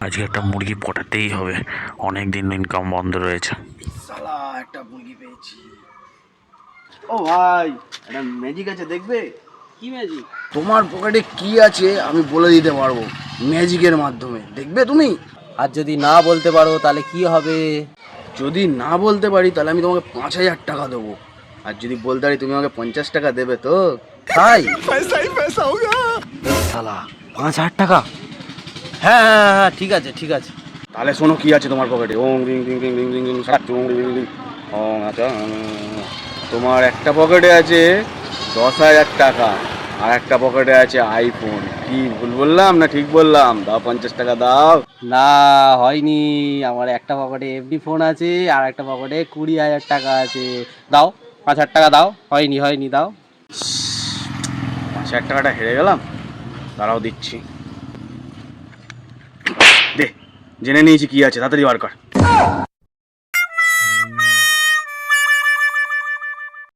আজকে একটা মুরগি পটাতেই হবে, অনেক দিন ইনকাম বন্ধ রয়েছে। সালা একটা মুরগি পেয়েছি। ও ভাই, একটা ম্যাজিক আছে, দেখবে? কি ম্যাজিক? তোমার পকেটে কি আছে আমি বলে দিতে পারবো ম্যাজিকের মাধ্যমে, দেখবে তুমি? আর যদি না বলতে পারো তাহলে কি হবে? যদি না বলতে পারি তাহলে আমি তোমাকে 5,000 টাকা দেবো, আর যদি বলতে পারি তুমি আমাকে 50 টাকা দেবে তো? তাই? সালা 5,000 টাকা? হ্যাঁ হ্যাঁ হ্যাঁ, ঠিক আছে ঠিক আছে। তাহলে শোনো কি আছে তোমার পকেটে। ওং ring ring ring ring ring ring সাত ওং রিং রিং রিং। ওং আচ্ছা, তোমার একটা পকেটে আছে 10,000 টাকা, আর একটা পকেটে আছে আইফোন। কি ভুল বললাম না ঠিক বললাম? দাও 50 টাকা দাও। না, হয়নি। আমার একটা পকেটে এফডি ফোন আছে আর একটা পকেটে 20,000 টাকা আছে। দাও, 5,000 টাকা দাও। হয়নি হয়নি, দাও। 5,000 টাকাটা হেরে গেলাম, দাঁড়াও দিচ্ছি। দে, জেনে নিয়েছি কি আছে, তাড়াতাড়ি বার কর।